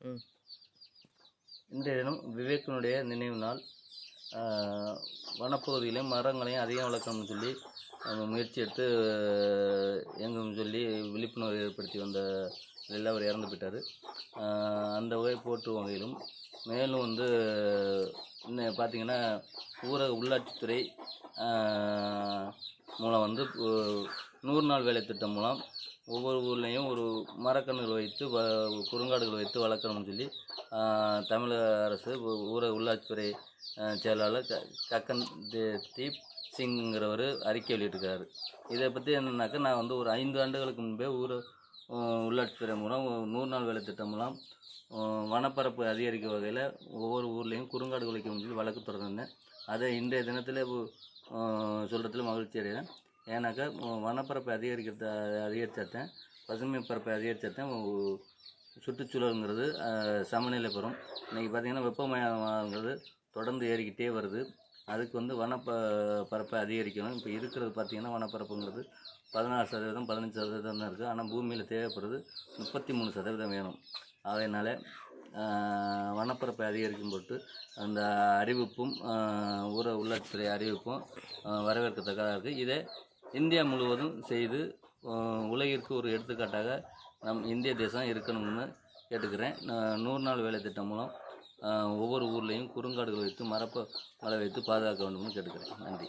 ம். இன்றைய தினம் விவேக்கினுடைய நினைவு நாள். வனப்பகுதியிலையும் மரங்களையும் அதிகம் வளர்க்கணும்னு சொல்லி முயற்சி எடுத்து எங்கன்னு சொல்லி விழிப்புணர்வு ஏற்படுத்தி வந்த இதில் அவர் இறந்து போயிட்டார். அந்த வகை போற்றும் வகையிலும் மேலும் இன்னும் பார்த்திங்கன்னா ஊரக உள்ளாட்சித்துறை மூலம் 100 நாள் வேலை திட்டம் மூலம் ஒவ்வொரு ஊர்லேயும் ஒரு மரக்கன்றுகள் வைத்து குறுங்காடுகள் வைத்து வளர்க்கணும்னு சொல்லி தமிழக அரசு ஊரக உள்ளாட்சித்துறை செயலாளர் கக்கன் தீப் சிங்கிறவர் அறிக்கை வெளியிட்டிருக்காரு. இதை பற்றி என்னன்னாக்கா, நான் ஒரு 5 ஆண்டுகளுக்கு முன்பே உள்ளாட்சித்துறை மூலம் 100 நாள் வேலை திட்டம் மூலம் வனப்பரப்பு அதிகரிக்கும் வகையில் ஒவ்வொரு ஊர்லேயும் குறுங்காடுகள் வைக்கணும்னு சொல்லி வழக்கு தொடர்ந்தேன். அதை இன்றைய தினத்தில் சொல்கிறதுல மகிழ்ச்சி அடைகிறேன். ஏன்னாக்கா வனப்பரப்பை அதிகரித்தாத்தேன் பசுமை பரப்பை அதிகரித்தாத்தேன் சுற்றுச்சூழலுங்கிறது சமநிலை பெறும். இன்றைக்கி பார்த்திங்கன்னா வெப்பமயமாகிறது தொடர்ந்து ஏறிக்கிட்டே வருது. அதுக்கு பரப்பை அதிகரிக்கணும். இப்போ இருக்கிறது பார்த்திங்கன்னா வனப்பரப்புங்கிறது 16%, 15% தான் இருக்குது. ஆனால் பூமியில் தேவைப்படுறது 33% வேணும். அதனால் வனப்பரப்பை அதிகரிக்கும் பொருட்டு அந்த அறிவிப்பும் ஊரக உள்ளாட்சித்துறை அறிவிப்பும் வரவேற்கத்தக்கதாக இருக்குது. இதை இந்தியா முழுவதும் செய்து உலகிற்கு ஒரு எடுத்துக்காட்டாக நம் இந்திய தேசம் இருக்கணும்னு கேட்டுக்கிறேன். 100 நாள் வேலை திட்டம் மூலம் ஒவ்வொரு ஊர்லேயும் குறுங்காடுகள் வைத்து மலை வைத்து பாதுகாக்க வேண்டும்னு கேட்டுக்கிறேன். நன்றி.